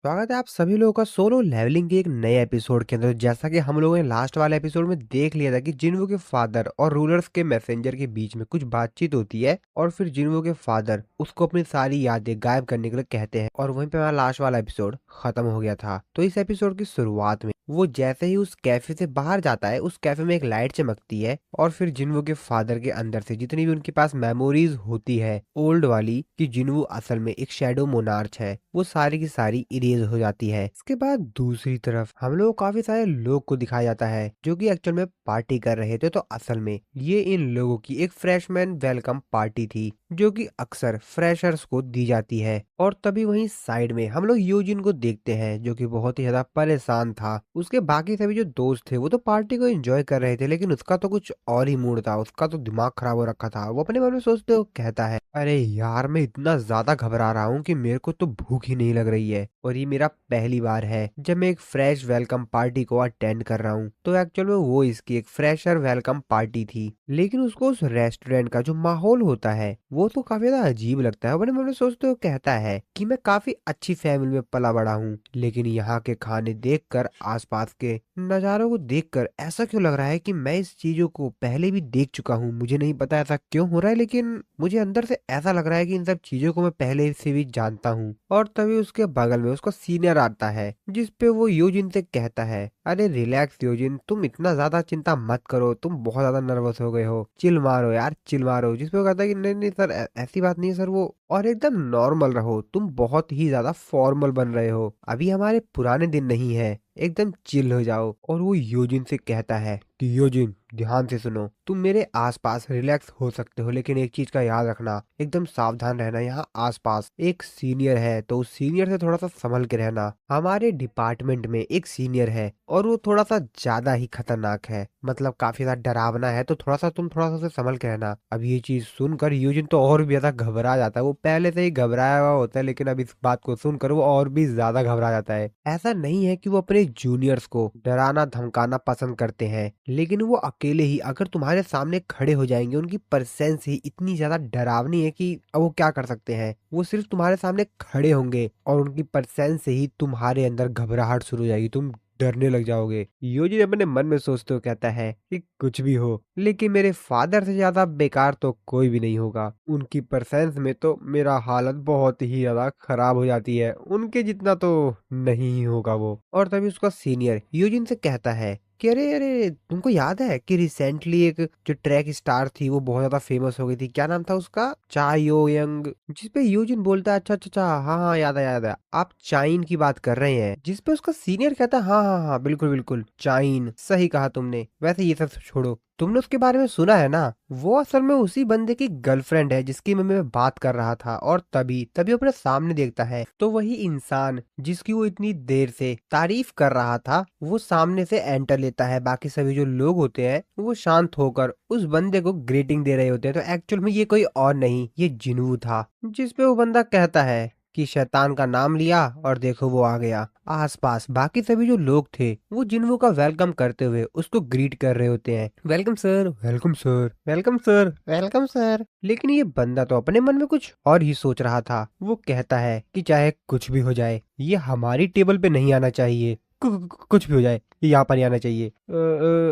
स्वागत है आप सभी लोगों का सोलो लेवलिंग के एक नए एपिसोड के अंदर। जैसा कि हम लोगों ने लास्ट वाले एपिसोड में देख लिया था कि जिन्वो के फादर और रूलर्स के मैसेंजर के बीच में कुछ बातचीत होती है और फिर जिन्वो के फादर उसको अपनी सारी यादें गायब करने के लिए कहते हैं और वहीं पे हमारा लास्ट वाला एपिसोड खत्म हो गया था। तो इस एपिसोड की शुरुआत में वो जैसे ही उस कैफे से बाहर जाता है, उस कैफे में एक लाइट चमकती है और फिर जिन्वो के फादर के अंदर से जितनी भी उनके पास मेमोरीज होती है ओल्ड वाली कि जिन्वो असल में एक शैडो मोनार्च है, वो सारी की सारी इरेज हो जाती है। इसके बाद दूसरी तरफ हम लोग काफी सारे लोग को दिखाया जाता है जो कि एक्चुअल में पार्टी कर रहे थे। तो असल में ये इन लोगों की एक फ्रेशमैन वेलकम पार्टी थी जो कि अक्सर फ्रेशर्स को दी जाती है। और तभी वहीं साइड में हम लोग यूजिन को देखते हैं जो कि बहुत ही ज्यादा परेशान था। उसके बाकी सभी जो दोस्त थे वो तो पार्टी को एंजॉय कर रहे थे, लेकिन उसका तो कुछ और ही मूड था, उसका तो दिमाग खराब हो रखा था। वो अपने मन में सोचते हुए कहता है, अरे यार मैं इतना ज्यादा घबरा रहा हूँ कि मेरे को तो भूख ही नहीं लग रही है और ये मेरा पहली बार है जब मैं एक फ्रेश वेलकम पार्टी को अटेंड कर रहा हूँ। तो एक्चुअल में वो इसकी एक फ्रेशर वेलकम पार्टी थी, लेकिन उसको उस रेस्टोरेंट का जो माहौल होता है वो तो काफी ज्यादा अजीब लगता है। अपने मन में सोचते हुए कहता है कि मैं काफी अच्छी फैमिली में पला बड़ा हूँ, लेकिन यहाँ के खाने देखकर, आसपास के नजारों को देखकर ऐसा क्यों लग रहा है कि मैं इस चीजों को पहले भी देख चुका हूँ। मुझे नहीं पता ऐसा क्यों हो रहा है, लेकिन मुझे अंदर से ऐसा लग रहा है कि इन सब चीजों को मैं पहले से भी जानता हूँ। और तभी उसके बगल में उसका सीनियर आता है जिसपे वो यूजिन से कहता है, अरे रिलैक्स यूजिन, तुम इतना ज्यादा चिंता मत करो, तुम बहुत ज्यादा नर्वस हो गए हो, चिल मारो यार, चिल मारो। जिसपे वो कहता है कि नहीं नहीं सर, ऐसी बात नहीं है सर, वो और एकदम नॉर्मल रहो, तुम बहुत ही ज्यादा फॉर्मल बन रहे हो, अभी हमारे पुराने दिन नहीं है, एकदम चिल हो जाओ। और वो योजिन से कहता है कि योजिन ध्यान से सुनो, तुम मेरे आसपास रिलैक्स हो सकते हो, लेकिन एक चीज का याद रखना, एकदम सावधान रहना। यहाँ आसपास एक सीनियर है तो उस सीनियर से थोड़ा सा संभल के रहना। हमारे डिपार्टमेंट में एक सीनियर है और वो थोड़ा सा ज्यादा ही खतरनाक है, मतलब काफी ज्यादा डरावना है, तो तुम थोड़ा सा उसे संभल के रहना। अब ये चीज सुनकर यूजिन तो और भी ज्यादा घबरा जाता है। वो पहले से ही घबराया हुआ होता है, लेकिन अब इस बात को सुनकर वो और भी ज्यादा घबरा जाता है। ऐसा नहीं है कि वो अपने जूनियर्स को डराना धमकाना पसंद करते हैं, लेकिन वो अकेले ही अगर तुम्हारे सामने खड़े हो जाएंगे, उनकी प्रेजेंस ही इतनी ज्यादा डरावनी है कि अब वो क्या कर सकते हैं। वो सिर्फ तुम्हारे सामने खड़े होंगे और उनकी प्रेजेंस से ही तुम्हारे अंदर घबराहट शुरू हो जाएगी, तुम डरने लग जाओगे। योजी अपने मन में सोचते हुए कहता है कि कुछ भी हो, लेकिन मेरे फादर से ज्यादा बेकार तो कोई भी नहीं होगा। उनकी प्रेजेंस में तो मेरा हालत बहुत ही ज्यादा खराब हो जाती है, उनके जितना तो नहीं होगा वो। और तभी उसका सीनियर यूजिन से कहता है कि अरे अरे, तुमको याद है कि रिसेंटली एक जो ट्रैक स्टार थी वो बहुत ज्यादा फेमस हो गई थी, क्या नाम था उसका, चायो यंग। जिसपे यूजिन बोलता है, अच्छा अच्छा अच्छा, हाँ हाँ याद है याद है, आप चाइन की बात कर रहे हैं। जिसपे उसका सीनियर कहता है, हाँ हाँ हाँ बिल्कुल बिल्कुल, चाइन, सही कहा तुमने। वैसे ये सब छोड़ो, तुमने उसके बारे में सुना है ना, वो असल में उसी बंदे की गर्लफ्रेंड है जिसकी मैं बात कर रहा था। और तभी तभी अपने सामने देखता है तो वही इंसान जिसकी वो इतनी देर से तारीफ कर रहा था वो सामने से एंटर लेता है। बाकी सभी जो लोग होते हैं वो शांत होकर उस बंदे को ग्रीटिंग दे रहे होते हैं। तो एक्चुअल में ये कोई और नहीं, ये जिन्वू था। जिसपे वो बंदा कहता है कि शैतान का नाम लिया और देखो वो आ गया। आसपास बाकी सभी जो लोग थे वो जिन्वू का वेलकम करते हुए उसको ग्रीट कर रहे होते हैं, welcome sir, welcome sir, welcome sir, welcome sir. लेकिन ये बंदा तो अपने मन में कुछ और ही सोच रहा था। वो कहता है कि चाहे कुछ भी हो जाए ये हमारी टेबल पे नहीं आना चाहिए, कुछ भी हो जाए ये यहाँ पर नहीं आना चाहिए।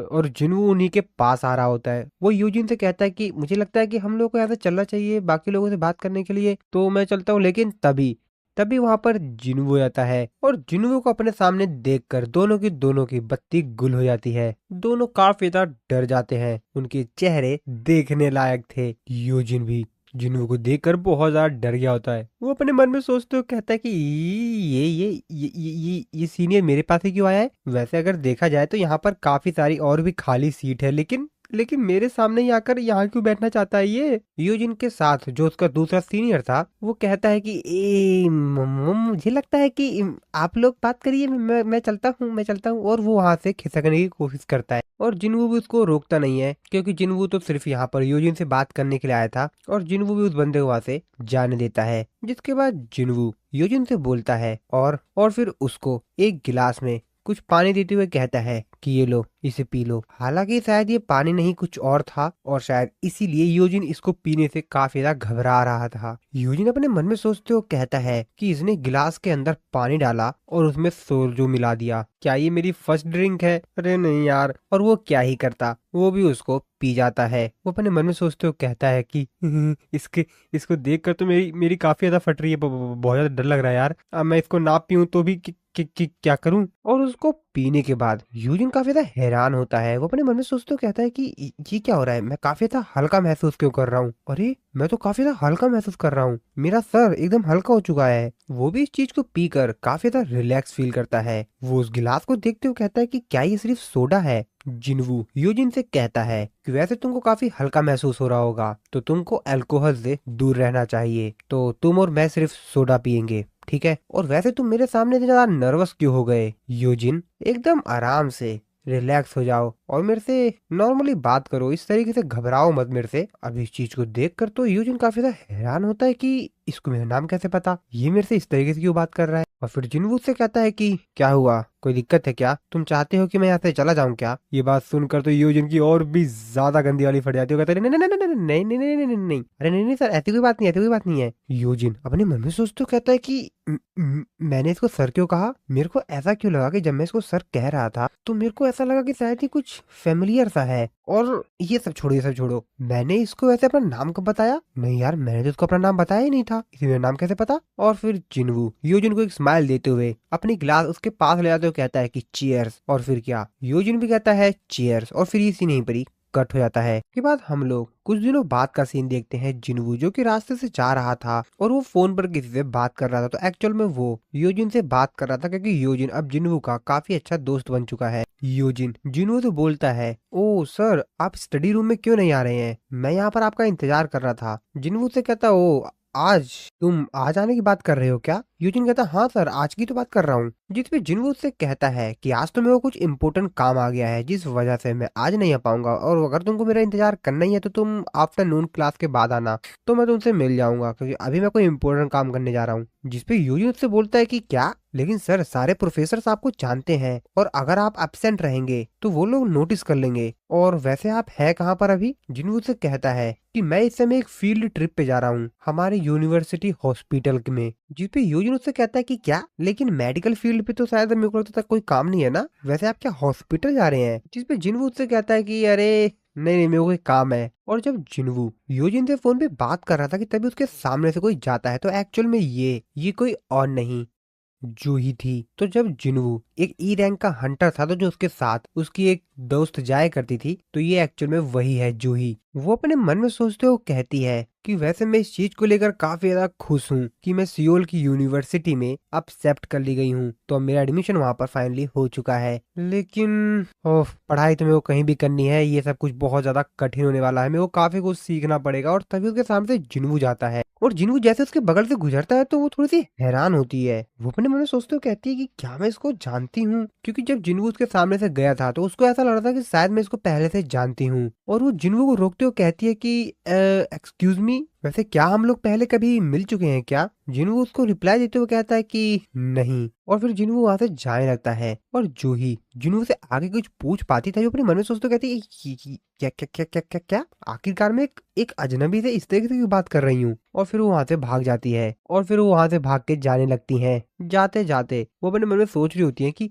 और जिन्वू उन्हीं के पास आ रहा होता है। वो यूजिन से कहता है कि मुझे लगता है कि हम लोग को यहाँ से चलना चाहिए बाकी लोगों से बात करने के लिए, तो मैं चलता हूँ। लेकिन तभी तभी वहां पर जिन्वू आता है और जिन्वू को अपने सामने देखकर दोनों की बत्ती गुल हो जाती है। दोनों काफी ज्यादा डर जाते हैं, उनके चेहरे देखने लायक थे। यूजिन भी जिन्वू को देखकर बहुत ज्यादा डर गया होता है। वो अपने मन में सोचते हुए कहता है कि ये सीनियर मेरे पास ही क्यों आया है। वैसे अगर देखा जाए तो यहाँ पर काफी सारी और भी खाली सीट है, लेकिन लेकिन मेरे सामने ही आकर यहाँ क्यों बैठना चाहता है ये। यूजिन के साथ जो उसका दूसरा सीनियर था वो कहता है कि मुझे लगता है कि आप लोग बात करिए, मैं चलता हूँ, मैं चलता हूँ। और वो वहां से खिसकने की कोशिश करता है और जिन्वू भी उसको रोकता नहीं है, क्योंकि जिन्वू तो सिर्फ यहाँ पर यूजिन से बात करने के लिए आया था। और जिन्वू भी उस बंदे को वहां से जाने देता है। जिसके बाद जिन्वू यूजिन से बोलता है और फिर उसको एक गिलास में कुछ पानी देते हुए कहता है कि ये लो इसे पी लो। हालांकि शायद ये पानी नहीं कुछ और था और शायद इसीलिए यूजिन इसको पीने से काफी ज्यादा घबरा रहा था। यूजिन अपने मन में सोचते हुए कहता है कि इसने गिलास के अंदर पानी डाला और उसमें सोजो मिला दिया, क्या ये मेरी फर्स्ट ड्रिंक है? अरे नहीं यार। और वो क्या ही करता, वो भी उसको पी जाता है। वो अपने मन में सोचते हुए कहता है कि इसके इसको देखकर तो मेरी मेरी काफी ज्यादा फट रही है, बहुत ज्यादा डर लग रहा है यार। अब मैं इसको ना पीऊं तो भी क्या करूं? और उसको पीने के बाद यूजिन काफी ज्यादा हैरान होता है। वो अपने मन में सोचते हुए कहता है कि ये क्या हो रहा है, मैं काफी ज्यादा हल्का महसूस क्यों कर रहा हूँ? अरे मैं तो काफी ज्यादा हल्का महसूस कर रहा हूँ, मेरा सर एकदम हल्का हो चुका है। वो भी इस चीज को पीकर काफी ज्यादा रिलैक्स फील करता है। वो उस गिलास को देखते हुए कहता है कि क्या ये सिर्फ सोडा है? जिनवू यूजिन से कहता है कि वैसे तुमको काफी हल्का महसूस हो रहा होगा तो तुमको अल्कोहल से दूर रहना चाहिए, तो तुम और मैं सिर्फ सोडा पियेंगे, ठीक है? और वैसे तुम मेरे सामने इतने ज्यादा नर्वस क्यों हो गए? यूजिन एकदम आराम से रिलैक्स हो जाओ और मेरे से नॉर्मली बात करो, इस तरीके से घबराओ मत मेरे से। अब इस चीज को देखकर तो यूजिन काफी ज्यादा हैरान होता है कि इसको मेरा नाम कैसे पता, ये मेरे से इस तरीके से क्यों बात कर रहा है। और फिर जिनवू से कहता है कि क्या हुआ, कोई दिक्कत है क्या? तुम चाहते हो कि मैं यहाँ से चला जाऊं क्या? ये बात सुनकर तो यूजिन की और भी ज्यादा गंदी वाली फट जाती है। कहता है नहीं नहीं नहीं नहीं नहीं नहीं नहीं नहीं नहीं नहीं, अरे नहीं नहीं सर, ऐसी कोई बात नहीं, ऐसी कोई बात नहीं है। यूजिन अपने मन में सोचते कहता है कि मैंने इसको सर क्यों कहा? मेरे को ऐसा क्यों लगा कि जब मैं इसको सर कह रहा था तो मेरे को ऐसा लगा कि शायद ही कुछ फेमिलियर सा है। और ये सब छोड़ो, ये सब छोड़ो, मैंने इसको वैसे अपना नाम कब बताया? नहीं यार, मैंने तो इसको अपना नाम बताया ही नहीं था, इसी मेरा नाम कैसे पता? और फिर जिनवू यूजिन को एक स्माइल देते हुए अपनी ग्लास उसके पास ले जाते हुए कहता है कि चीयर्स। और फिर क्या, यूजिन भी कहता है चीयर्स। और फिर ये सीन यहीं पर ही कट हो जाता है। के बाद हम लोग कुछ दिनों बाद का सीन देखते हैं। जिनवू जो कि रास्ते से जा रहा था और वो फोन पर किसी से बात कर रहा था, तो एक्चुअल में वो यूजिन से बात कर रहा था क्योंकि यूजिन अब जिनवू का काफी अच्छा दोस्त बन चुका है। यूजिन जिनवू से बोलता है, ओ सर, आप स्टडी रूम में क्यों नहीं आ रहे हैं? मैं यहाँ पर आपका इंतजार कर रहा था। जिनवू से कहता, ओ आज तुम आज आने की बात कर रहे हो क्या? यूजिन कहता, हाँ सर, आज की तो बात कर रहा हूँ। जिस पे जिनवू उससे कहता है कि आज तो मेरे को कुछ इम्पोर्टेंट काम आ गया है जिस वजह से मैं आज नहीं आ पाऊंगा, और अगर तुमको मेरा इंतजार करना ही है तो तुम आफ्टरनून क्लास के बाद आना, तो मैं तुमसे मिल जाऊंगा क्योंकि अभी मैं कोई इम्पोर्टेंट काम करने जा रहा हूँ। जिसपे यूजिन उससे बोलता है कि क्या? लेकिन सर, सारे प्रोफेसर आपको जानते हैं और अगर आप एब्सेंट रहेंगे तो वो लोग नोटिस कर लेंगे। और वैसे आप है कहाँ पर अभी? जिनवू से कहता है कि मैं इस समय एक फील्ड ट्रिप पे जा रहा हूँ हमारे यूनिवर्सिटी हॉस्पिटल में। जिसपे यूजिन उससे कहता है कि क्या? लेकिन मेडिकल फील्ड पे तो शायद मेरे को लगता है कोई काम नहीं है ना, वैसे आप क्या हॉस्पिटल जा रहे हैं? जिसपे जिनवू उससे कहता है कि अरे नहीं नहीं, मेरे को एक काम है। और जब जिनवू यूजिन से फोन पे बात कर रहा था कि तभी उसके सामने से कोई जाता है, तो एक्चुअल में ये कोई और नहीं, जूही थी। तो जब जिनवू एक ई रैंक का हंटर था तो जो उसके साथ उसकी एक दोस्त जाया करती थी, तो ये एक्चुअल में वही है जूही। वो अपने मन में सोचते हुए कहती है कि वैसे मैं इस चीज को लेकर काफी ज्यादा खुश हूँ कि मैं सियोल की यूनिवर्सिटी में अब एक्सेप्ट कर ली गई हूँ, तो अब मेरा एडमिशन वहाँ पर फाइनली हो चुका है। लेकिन पढ़ाई तो मेरे को कहीं भी करनी है, ये सब कुछ बहुत ज्यादा कठिन होने वाला है, मेरे को काफी कुछ सीखना पड़ेगा। और तभी उसके सामने से जिनवू जाता है और जिनवू जैसे उसके बगल से गुजरता है तो वो थोड़ी सी हैरान होती है। वो अपने मन में सोचते हुए कहती है कि क्या मैं इसको जानती हूँ? क्योंकि जब जिनवू उसके सामने से गया था तो उसको ऐसा लग रहा था कि शायद मैं इसको पहले से जानती हूँ। और वो जिनवू को रोकते हुए कहती है कि एक्सक्यूज मी, वैसे क्या हम लोग पहले कभी मिल चुके हैं क्या? जिनवू उसको रिप्लाई देते हुए कहता है कि नहीं। और फिर जिनवू वहां से जाने लगता है और जूही जिनवू से आगे कुछ पूछ पाती था, जो अपने मन में सोचते हुए कहती है क्या क्या क्या क्या क्या क्या, आखिरकार मैं एक अजनबी से इस तरीके से क्यों बात कर रही हूँ? और फिर वो वहां से भाग जाती है और फिर वो वहां से भाग के जाने लगती हैं। जाते जाते वो अपने मन में सोच रही होती है कि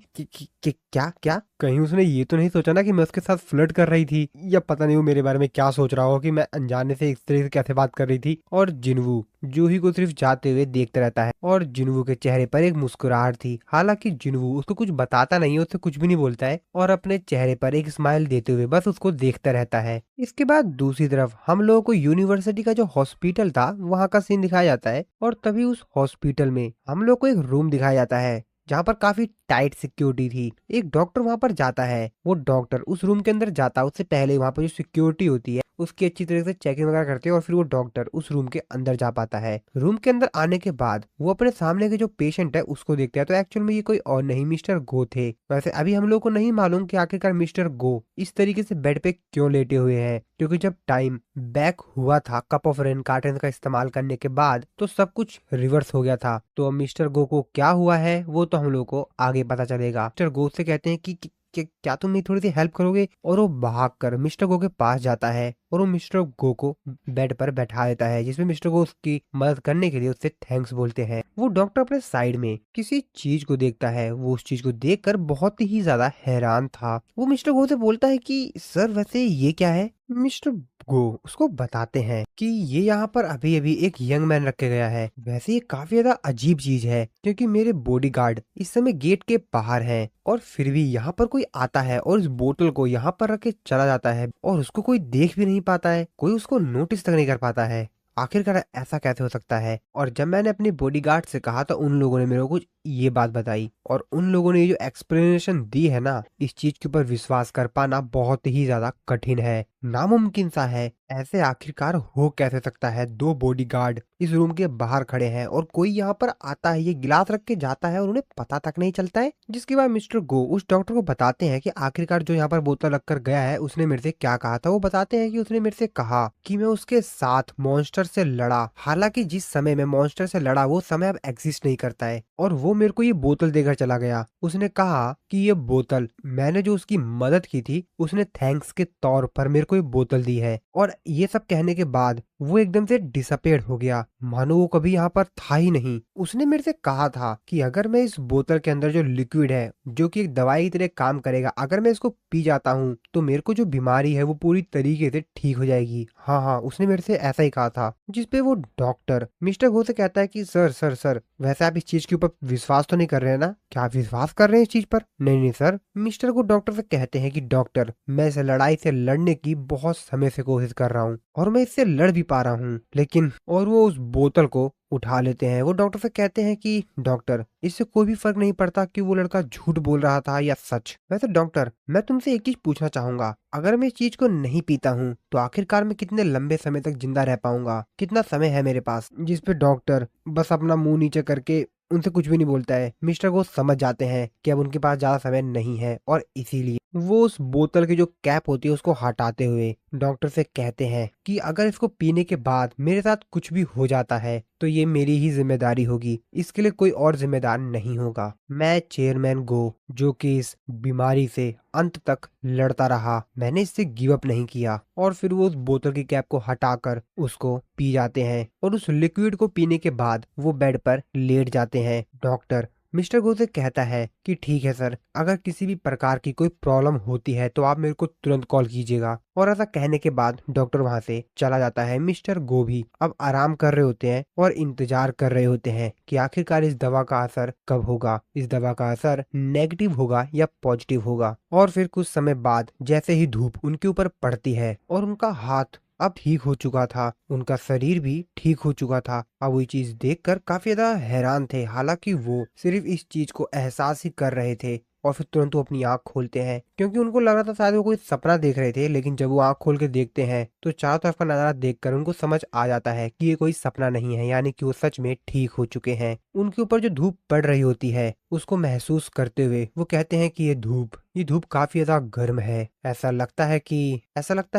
क्या क्या कहीं उसने ये तो नहीं सोचा ना कि मैं उसके साथ फ्लर्ट कर रही थी, या पता नहीं वो मेरे बारे में क्या सोच रहा हो कि मैं अनजाने से इस तरीके से कैसे बात कर रही थी। और जिनवू जूही को सिर्फ जाते हुए देखता रहता है और जिनवू के चेहरे पर एक मुस्कुराहट थी। हालांकि जिनवू उसको कुछ बताता नहीं है, उससे कुछ भी नहीं बोलता है और अपने चेहरे पर एक स्माइल देते हुए बस उसको देखता रहता है। इसके बाद दूसरी तरफ हम लोगों को यूनिवर्सिटी का जो हॉस्पिटल था वहां का सीन दिखाया जाता है और तभी उस हॉस्पिटल में हम लोग को एक रूम दिखाया जाता है जहाँ पर काफी टाइट सिक्योरिटी थी। एक डॉक्टर वहां पर जाता है, वो डॉक्टर उस रूम के अंदर जाता है उससे पहले वहां पर जो सिक्योरिटी होती है उसकी अच्छी तरह से चेकिंग वगैरह करते हैं और फिर वो डॉक्टर उस रूम के अंदर जा पाता है। रूम के अंदर आने के बाद वो अपने सामने के जो पेशेंट है उसको देखता है, तो एक्चुअल में ये कोई और नहीं मिस्टर गो थे। वैसे अभी हम लोग को नहीं मालूम कि आखिरकार मिस्टर गो इस तरीके से बेड पे क्यों लेटे हुए हैं, क्योंकि जब टाइम बैक हुआ था कप ऑफ रेन कार्टन का इस्तेमाल करने के बाद तो सब कुछ रिवर्स हो गया था। तो अब मिस्टर गो को क्या हुआ है वो तो हम लोग को आगे पता चलेगा। मिस्टर गो से कहते हैं कि कि क्या तुम मेरी थोड़ी सी हेल्प करोगे? और वो भागकर मिस्टर गो के पास जाता है और वो मिस्टर गो को बेड पर बैठा देता है, जिसमें मिस्टर गो उसकी मदद करने के लिए उससे थैंक्स बोलते हैं। वो डॉक्टर अपने साइड में किसी चीज को देखता है। वो उस चीज को देखकर बहुत ही ज्यादा हैरान था। वो मिस्टर गो से बोलता है कि सर वैसे ये क्या है? मिस्टर गो उसको बताते हैं कि ये यहाँ पर अभी अभी एक यंग मैन रखे गया है। वैसे ये काफी ज्यादा अजीब चीज है, क्योंकि मेरे बॉडीगार्ड इस समय गेट के बाहर हैं और फिर भी यहाँ पर कोई आता है और इस बोतल को यहाँ पर रख के चला जाता है और उसको कोई देख भी नहीं पाता है, कोई उसको नोटिस तक नहीं कर पाता है। आखिरकार ऐसा कैसे हो सकता है? और जब मैंने अपने बॉडीगार्ड से कहा तो उन लोगों ने मेरे को कुछ ये बात बताई, और उन लोगों ने ये जो एक्सप्लेनेशन दी है ना, इस चीज के ऊपर विश्वास कर पाना बहुत ही ज्यादा कठिन है, नामुमकिन सा है। ऐसे आखिरकार हो कैसे सकता है? दो बॉडीगार्ड इस रूम के बाहर खड़े हैं और कोई यहाँ पर आता है, ये गिलास रख के जाता है और उन्हें पता तक नहीं चलता है। जिसके बाद मिस्टर गो उस डॉक्टर को बताते हैं कि आखिरकार जो यहाँ पर बोतल रखकर गया है उसने मेरे से क्या कहा था। वो बताते हैं कि उसने मेरे से कहा कि मैं उसके साथ मॉन्स्टर से लड़ा। हालांकि जिस समय मैं मॉन्स्टर से लड़ा वो समय अब एग्जिस्ट नहीं करता है, और वो मेरे को ये बोतल देकर चला गया। उसने कहा कि ये बोतल मैंने जो उसकी मदद की थी उसने थैंक्स के तौर पर मेरे को ये बोतल दी है। और ये सब कहने के बाद वो एकदम से डिसअपेयर हो गया, मानो वो कभी यहाँ पर था ही नहीं। उसने मेरे से कहा था कि अगर मैं इस बोतल के अंदर जो लिक्विड है, जो कि एक दवाई की तरह काम करेगा, अगर मैं इसको पी जाता हूँ तो मेरे को जो बीमारी है वो पूरी तरीके से ठीक हो जाएगी। हाँ हाँ, उसने मेरे से ऐसा ही कहा था। जिसपे वो डॉक्टर मिस्टर गो से कहता है कि सर सर सर वैसे आप इस चीज के ऊपर विश्वास तो नहीं कर रहे हैं ना? क्या आप विश्वास कर रहे हैं इस चीज पर? नहीं नहीं सर। मिस्टर को डॉक्टर से कहते हैं कि डॉक्टर मैं इस लड़ाई से लड़ने की बहुत समय से कोशिश कर रहा हूँ और मैं इससे लड़ भी पा रहा हूँ, लेकिन और वो उस बोतल को उठा लेते हैं। वो डॉक्टर से कहते हैं कि डॉक्टर इससे कोई भी फर्क नहीं पड़ता कि वो लड़का झूठ बोल रहा था या सच। वैसे डॉक्टर मैं तुमसे एक चीज पूछना चाहूंगा, अगर मैं इस चीज को नहीं पीता हूँ तो आखिरकार मैं कितने लंबे समय तक जिंदा रह पाऊंगा? कितना समय है मेरे पास? जिसपे डॉक्टर बस अपना मुंह नीचे करके उनसे कुछ भी नहीं बोलता है। मिस्टर को समझ जाते हैं कि अब उनके पास ज्यादा समय नहीं है, और इसीलिए वो उस बोतल की जो कैप होती है उसको हटाते हुए डॉक्टर से कहते हैं कि अगर इसको पीने के बाद मेरे साथ कुछ भी हो जाता है तो ये मेरी ही जिम्मेदारी होगी, इसके लिए कोई और जिम्मेदार नहीं होगा। मैं चेयरमैन गो, जो कि इस बीमारी से अंत तक लड़ता रहा, मैंने इससे गिव अप नहीं किया। और फिर वो उस बोतल की कैप को हटाकर उसको पी जाते हैं, और उस लिक्विड को पीने के बाद वो बेड पर लेट जाते हैं। डॉक्टर मिस्टर गो से कहता है कि ठीक है सर, अगर किसी भी प्रकार की कोई प्रॉब्लम होती है तो आप मेरे को तुरंत कॉल कीजिएगा। और ऐसा कहने के बाद डॉक्टर वहां से चला जाता है। मिस्टर गो भी अब आराम कर रहे होते हैं और इंतजार कर रहे होते हैं कि आखिरकार इस दवा का असर कब होगा, इस दवा का असर नेगेटिव होगा या पॉजिटिव होगा। और फिर कुछ समय बाद जैसे ही धूप उनके ऊपर पड़ती है और उनका हाथ अब ठीक हो चुका था, उनका शरीर भी ठीक हो चुका था। अब वो ये चीज देखकर काफी ज्यादा हैरान थे। हालांकि वो सिर्फ इस चीज को एहसास ही कर रहे थे, और फिर तुरंत वो अपनी आंख खोलते हैं, क्योंकि उनको लग रहा था शायद वो कोई सपना देख रहे थे। लेकिन जब वो आंख खोल के देखते हैं तो चारों तरफ का नजारा देखकर उनको समझ आ जाता है कि ये कोई सपना नहीं है, यानी कि वो सच में ठीक हो चुके हैं। उनके ऊपर जो धूप पड़ रही होती है उसको महसूस करते हुए वो कहते हैं कि ये धूप काफी ज्यादा गर्म है। ऐसा लगता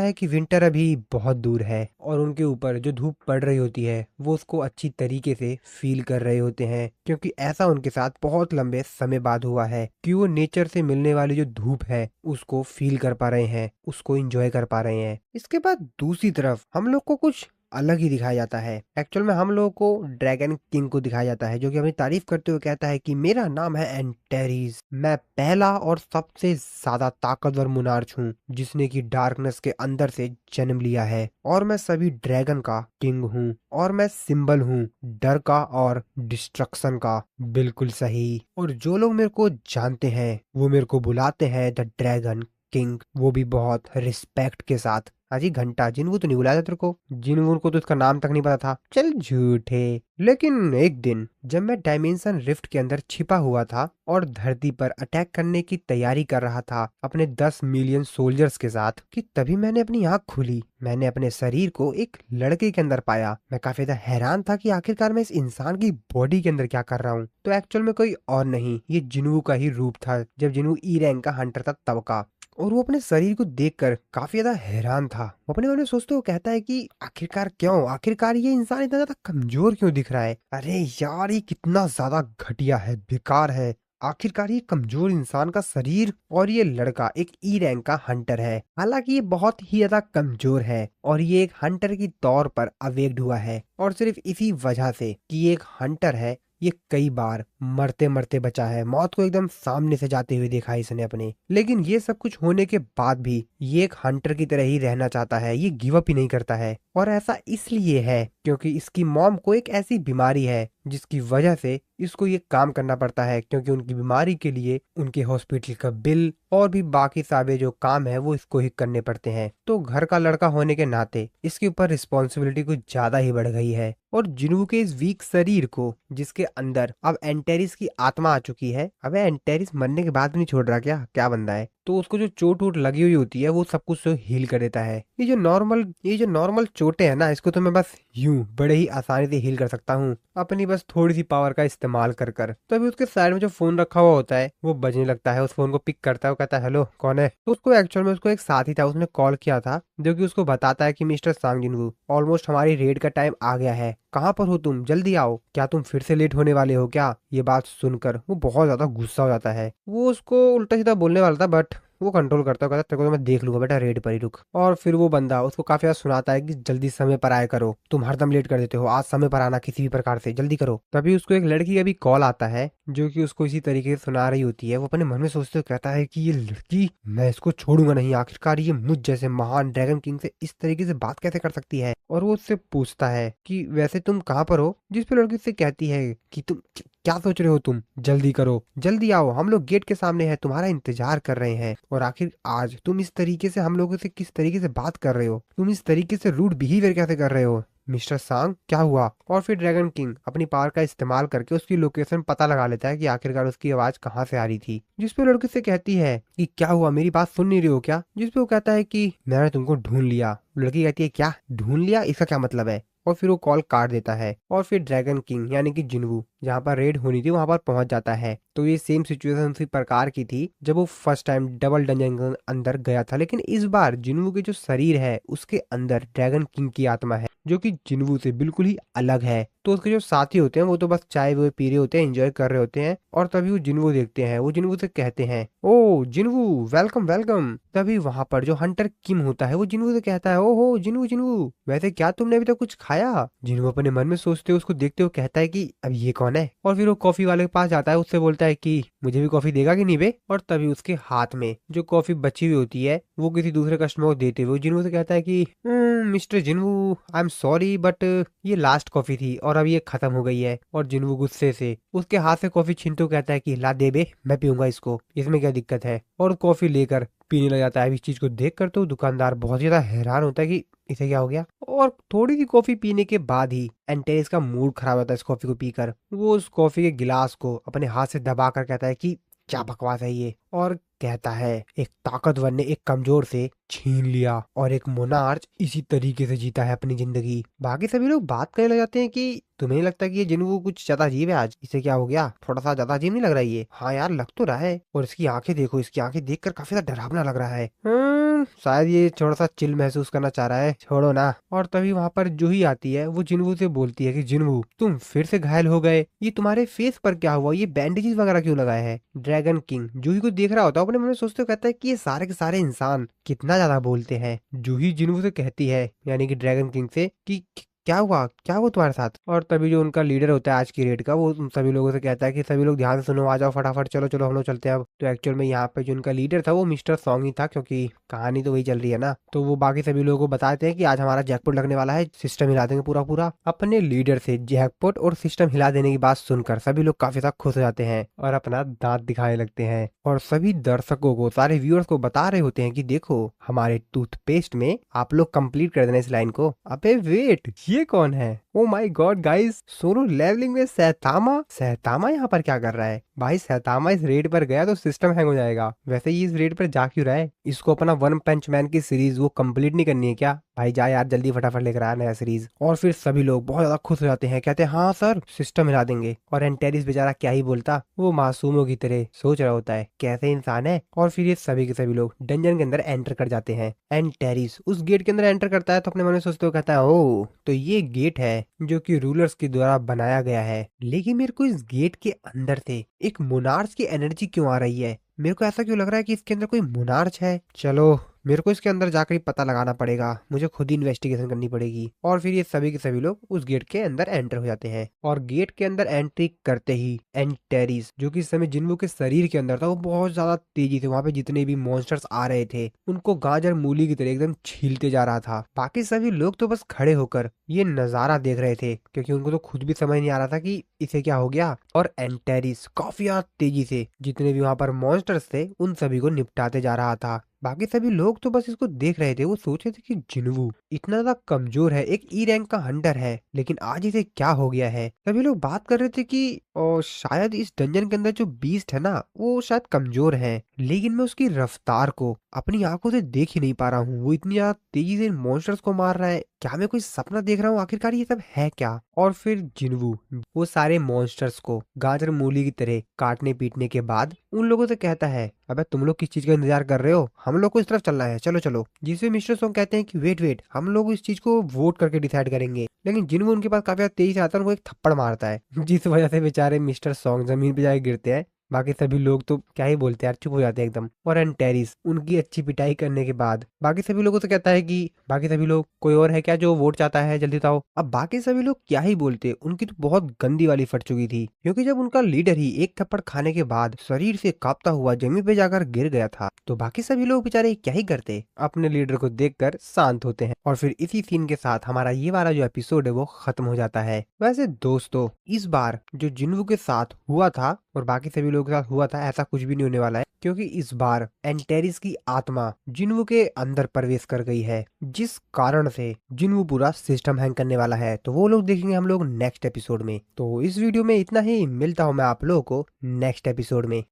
है कि विंटर अभी बहुत दूर है। और उनके ऊपर जो धूप पड़ रही होती है वो उसको अच्छी तरीके से फील कर रहे होते हैं, क्योंकि ऐसा उनके साथ बहुत लंबे समय बाद हुआ है कि वो नेचर से मिलने वाली जो धूप है उसको फील कर पा रहे हैं, उसको एंजॉय कर पा रहे हैं। इसके बाद दूसरी तरफ हम लोग को कुछ अलग ही दिखाया जाता है। एक्चुअल में हम लोगों को ड्रैगन किंग को दिखाया जाता है, जो कि अपनी तारीफ करते हुए कहता है कि मेरा नाम है एंटेरिस, मैं पहला और सबसे ज्यादा ताकतवर मुनार्च हूँ जिसने की डार्कनेस के अंदर से जन्म लिया है, और मैं सभी ड्रैगन का किंग हूँ, और मैं सिंबल हूँ डर का और डिस्ट्रक्शन का। बिल्कुल सही। और जो लोग मेरे को जानते हैं वो मेरे को बुलाते हैं द ड्रैगन किंग, वो भी बहुत रिस्पेक्ट के साथ। अजी घंटा, जिनवू तो नहीं बुलाया था तेरे को? जिनवू को तो उसका नाम तक नहीं पता था। चल झूठे। लेकिन एक दिन जब मैं डायमेंशन रिफ्ट के अंदर छिपा हुआ था और धरती पर अटैक करने की तैयारी कर रहा था अपने 10 मिलियन सोल्जर्स के साथ, कि तभी मैंने अपनी आंख खोली। मैंने अपने शरीर को एक लड़के के अंदर पाया। मैं काफी ज्यादा हैरान था कि आखिरकार मैं इस इंसान की बॉडी के अंदर क्या कर रहा हूँ। तो एक्चुअल में कोई और नहीं, ये जिनवू का ही रूप था, जब जिनवू ई रैंक का हंटर था तब का। और वो अपने शरीर को देखकर काफी ज्यादा हैरान था। वो अपने मन में सोचते हुए कहता है कि आखिरकार ये इंसान इतना ज्यादा कमजोर क्यों दिख रहा है? अरे यार, ये कितना ज्यादा घटिया है, बेकार है। आखिरकार ये कमजोर इंसान का शरीर और ये लड़का एक ई रैंक का हंटर है। हालांकि ये बहुत ही ज्यादा कमजोर है और ये एक हंटर की तौर पर अवेक्ड हुआ है, और सिर्फ इसी वजह से कि ये एक हंटर है, ये कई बार मरते मरते बचा है। मौत को एकदम सामने से जाते हुए देखा है इसने अपने। लेकिन ये सब कुछ होने के बाद भी ये एक हंटर की तरह ही रहना चाहता है, ये गिव अप ही नहीं करता है। और ऐसा इसलिए है क्योंकि इसकी मॉम को एक ऐसी बीमारी है जिसकी वजह से इसको ये काम करना पड़ता है, क्योंकि उनकी बीमारी के लिए उनके हॉस्पिटल का बिल और भी बाकी सारे जो काम है वो इसको ही करने पड़ते हैं। तो घर का लड़का होने के नाते इसके ऊपर रिस्पॉन्सिबिलिटी कुछ ज्यादा ही बढ़ गई है। और जिन्हू के इस वीक शरीर को, जिसके अंदर अब एंटेरिस की आत्मा आ चुकी है। अबे एंटेरिस मरने के बाद भी नहीं छोड़ रहा क्या? क्या बंदा है? तो उसको जो चोट वोट लगी हुई होती है वो सब कुछ हील कर देता है। ये जो नॉर्मल चोटें है ना, इसको तो मैं बस यूं बड़े ही आसानी से हील कर सकता हूँ, अपनी बस थोड़ी सी पावर का इस्तेमाल कर कर। तो अभी उसके साइड में जो फोन रखा हुआ होता है वो बजने लगता है। उस फोन को पिक करता है, वो कहता है हेलो कौन है? तो उसको एक्चुअल में उसको एक साथी था, उसने कॉल किया था, जो कि उसको बताता है कि मिस्टर सांग जिनवू, ऑलमोस्ट हमारी रेड का टाइम आ गया है, कहाँ पर हो तुम? जल्दी आओ। क्या तुम फिर से लेट होने वाले हो क्या? ये बात सुनकर वो बहुत ज्यादा गुस्सा हो जाता है। वो उसको उल्टा सीधा बोलने वाला था, बट वो कंट्रोल करता है, कहता है तेरे को तो मैं देख लूंगा बेटा, रेड पर ही रुक। और फिर वो बंदा उसको काफी ज्यादा सुनाता है कि जल्दी समय पर आया करो, तुम हरदम लेट कर देते हो, आज समय पर आना किसी भी प्रकार से, जल्दी करो। तभी उसको एक लड़की का भी कॉल आता है, जो कि उसको इसी तरीके से सुना रही होती है। वो अपने मन में सोचते हुए कहता है कि ये लड़की, मैं इसको छोड़ूंगा नहीं, आखिरकार ये मुझ जैसे महान ड्रैगन किंग से इस तरीके से बात कैसे कर सकती है। और वो उससे पूछता है कि वैसे तुम कहाँ पर हो, जिस पे लड़की उससे कहती है कि तुम क्या सोच रहे हो, तुम जल्दी करो, जल्दी आओ, हम लोग गेट के सामने हैं, तुम्हारा इंतजार कर रहे हैं। और आखिर आज तुम इस तरीके से हम लोगों से किस तरीके से बात कर रहे हो, तुम इस तरीके से रूड बिहेवियर कैसे कर रहे हो मिस्टर सांग, क्या हुआ? और फिर ड्रैगन किंग अपनी पावर का इस्तेमाल करके उसकी लोकेशन पता लगा लेता है कि आखिरकार उसकी आवाज कहाँ से आ रही थी। जिसपे लड़की से कहती है कि क्या हुआ, मेरी बात सुन नहीं रही हो क्या? जिसपे वो कहता है कि मैंने तुमको ढूंढ लिया। लड़की कहती है क्या ढूंढ लिया, इसका क्या मतलब है? और फिर वो कॉल काट देता है। और फिर ड्रैगन किंग यानी कि जिन्वू जहाँ पर रेड होनी थी वहां पर पहुंच जाता है। तो ये सेम सिचुएशन उसी प्रकार की थी जब वो फर्स्ट टाइम डबल डंजन के अंदर गया था, लेकिन इस बार जिन्वू के जो शरीर है उसके अंदर ड्रैगन किंग की आत्मा है, जो कि जिन्वू से बिल्कुल ही अलग है। तो उसके जो साथी होते हैं वो तो बस चाय वो पी रहे होते हैं, एंजॉय कर रहे होते हैं। और तभी वो जिन्वू देखते हैं, वो जिन्वू से कहते हैं ओ जिन्वू, वेलकम वेलकम। तभी वहां पर जो हंटर किम होता है वो जिन्वू से कहता है ओहो जिन्वू जिन्वू, वैसे क्या तुमने अभी तक कुछ खाया? जिन्वू अपने मन में सोचते हुए उसको देखते हुए कहता है कि अब ये कौन है? और फिर वो कॉफी वाले के पास जाता है, उससे बोलता है कि मुझे भी कॉफी देगा कि नहीं बे? और तभी उसके हाथ में जो कॉफी बची हुई होती है वो किसी दूसरे कस्टमर को देते हुए जिन्वू से कहता है कि mister जिन्वू, I am sorry but ये लास्ट कॉफी थी और अब ये खत्म हो गई है। और जिन्वू गुस्से से उसके हाथ से कॉफी छीनते हुए कहता है कि ला दे बे, मैं पीऊंगा इसको, इसमें क्या दिक्कत है? और कॉफी लेकर पीने लग जाता है। इस चीज को देखकर तो दुकानदार बहुत ज्यादा हैरान होता है कि इसे क्या हो गया। और थोड़ी सी कॉफी पीने के बाद ही एंटेरिस का मूड खराब होता है इस कॉफी को पीकर। वो उस कॉफी के गिलास को अपने हाथ से दबाकर कहता है कि क्या बकवास है ये, और कहता है एक ताकतवर ने एक कमजोर से छीन लिया और एक मोनार्च इसी तरीके से जीता है अपनी जिंदगी। बाकी सभी लोग बात करने लग जाते हैं कि तुम्हें नहीं लगता कि ये जिन्वू कुछ ज्यादा अजीब है आज, इसे क्या हो गया? थोड़ा सा ज्यादा अजीब नहीं लग रहा है ये? हाँ यार लग तो रहा है। और इसकी आंखें देखो, इसकी आंखें देखकर काफी ज्यादा डरावना लग रहा है। शायद ये थोड़ा सा चिल महसूस करना चाह रहा है, छोड़ो ना। और तभी वहां पर जूही आती है, वो जिन्वू से बोलती है कि जिन्वू तुम फिर से घायल हो गए, ये तुम्हारे फेस पर क्या हुआ, ये बैंडेजेस वगैरह क्यों लगाए हैं? ड्रैगन किंग जूही को देख रहा होता है, अपने मन में सोचते हुए कहता है कि ये सारे के सारे इंसान कितना ज्यादा बोलते हैं। जूही जिन्वू से कहती है यानी कि ड्रैगन किंग से कि क्या हुआ, क्या हुआ तुम्हारे साथ? और तभी जो उनका लीडर होता है आज की रेड का, वो उन सभी लोगों से कहता है कि सभी लोग ध्यान से सुनो, आ जाओ फटाफट, चलो चलो हम लोग चलते हैं अब। तो एक्चुअल में यहाँ पे जो उनका लीडर था वो मिस्टर सॉन्ग ही था, क्योंकि कहानी तो वही चल रही है ना। तो वो बाकी सभी लोगों को बताते हैं कि आज हमारा जैकपॉट लगने वाला है, सिस्टम हिला देंगे पूरा पूरा। अपने लीडर से जैकपॉट और सिस्टम हिला देने की बात सुनकर सभी लोग काफी ज्यादा खुश हो जाते हैं और अपना दांत दिखाने लगते हैं। और सभी दर्शकों को, सारे व्यूअर्स को बता रहे होते हैं कि देखो हमारे टूथपेस्ट में आप लोग कंप्लीट कर देना इस लाइन को। अबे वेट, ये कौन है? Oh my God guys, solo leveling में सैतामा। सैतामा यहाँ पर क्या कर रहा है? भाई सैतामा इस रेड पर गया तो सिस्टम हैंग हो जाएगा। वैसे ही इस रेड पर जा क्यों रहा है? इसको अपना वन पंच मैन की सीरीज वो कंप्लीट नहीं करनी है क्या? भाई जा यार जल्दी फटाफट लेकर आया नया सीरीज। और फिर सभी लोग बहुत ज्यादा खुश हो जाते हैं, कहते हैं हाँ सर सिस्टम हिला देंगे। और एंटेरिस बेचारा क्या ही बोलता, वो मासूमों की तरह सोच रहा होता है कैसे इंसान है। और फिर ये सभी के सभी लोग डंजन के अंदर एंटर कर जाते हैं। एंटेरिस उस गेट के अंदर एंटर करता है तो अपने मन में सोचते हुए कहता है ओ तो ये गेट है है जो कि रूलर्स के द्वारा बनाया गया है। लेकिन मेरे को इस गेट के अंदर से एक मोनार्च की एनर्जी क्यों आ रही है? मेरे को ऐसा क्यों लग रहा है कि इसके अंदर कोई मोनार्च है? चलो, मेरे को इसके अंदर जाकर ही पता लगाना पड़ेगा। मुझे खुद ही इन्वेस्टिगेशन करनी पड़ेगी। और फिर ये सभी के सभी लोग उस गेट के अंदर एंटर हो जाते हैं और गेट के अंदर एंट्री करते ही एंटेरिस, जो कि इस समय जिन्वो के शरीर के अंदर था, वो बहुत ज्यादा तेजी से वहां पे जितने भी मॉन्स्टर्स आ रहे थे उनको गाजर मूली की तरह एकदम छीलते जा रहा था। बाकी सभी लोग तो बस खड़े होकर ये नजारा देख रहे थे क्योंकि उनको तो खुद भी समझ नहीं आ रहा था कि इसे क्या हो गया। और एंटेरिस काफी तेजी से जितने भी वहां पर मॉन्स्टर्स थे उन सभी को निपटाते जा रहा था। बाकी सभी लोग तो बस इसको देख रहे थे। वो सोच रहे थे कि जिन्वू इतना ज्यादा कमजोर है, एक ई रैंक का हंटर है, लेकिन आज इसे क्या हो गया है। सभी लोग बात कर रहे थे कि शायद इस डंजन के अंदर जो बीस्ट है ना, वो शायद कमजोर है, लेकिन मैं उसकी रफ्तार को अपनी आंखों से देख ही नहीं पा रहा हूँ। वो इतनी ज्यादा तेजी से इन मॉन्स्टर्स को मार रहा है। क्या मैं कोई सपना देख रहा हूँ? आखिरकार ये सब है क्या? और फिर जिन्वू वो सारे मॉन्स्टर्स को गाजर मूली की तरह काटने पीटने के बाद उन लोगों से कहता है, अबे तुम लोग किस चीज का इंतजार कर रहे हो? हम लोग को इस तरफ चलना है, चलो चलो। जिसमें मिस्टर सोंग कहते हैं कि वेट वेट, हम लोग इस चीज को वोट करके डिसाइड करेंगे। लेकिन जिन्वू उनके पास काफी तेजी से आता है, उनको एक थप्पड़ मारता है जिस वजह से बेचारे मिस्टर सॉन्ग जमीन पे जाके गिरते हैं। बाकी सभी लोग तो क्या ही बोलते हैं यार, चुप हो जाते हैं एकदम। और एंटेरिस उनकी अच्छी पिटाई करने के बाद बाकी सभी लोगों से कहता है कि बाकी सभी लोग, कोई और है क्या जो वोट चाहता है? जल्दी बताओ। अब बाकी सभी लोग क्या ही बोलते, उनकी तो बहुत गंदी वाली फट चुकी थी क्योंकि जब उनका लीडर ही एक थप्पड़ खाने के बाद शरीर से कांपता हुआ जमीन पे जाकर गिर गया था, तो बाकी सभी लोग बेचारे क्या ही करते, अपने लीडर को देखकर शांत होते हैं। और फिर इसी सीन के साथ हमारा ये वाला जो एपिसोड है वो खत्म हो जाता है। वैसे दोस्तों, इस बार जो जिन्वू के साथ हुआ था और बाकी सभी लोगों के साथ हुआ था, ऐसा कुछ भी नहीं होने वाला है क्योंकि इस बार एंटेरिस की आत्मा जिन्वू के अंदर प्रवेश कर गई है, जिस कारण से जिन्वू पूरा सिस्टम हैंग करने वाला है। तो वो लोग देखेंगे हम लोग नेक्स्ट एपिसोड में। तो इस वीडियो में इतना ही, मिलता हूं मैं आप लोगों को नेक्स्ट एपिसोड में।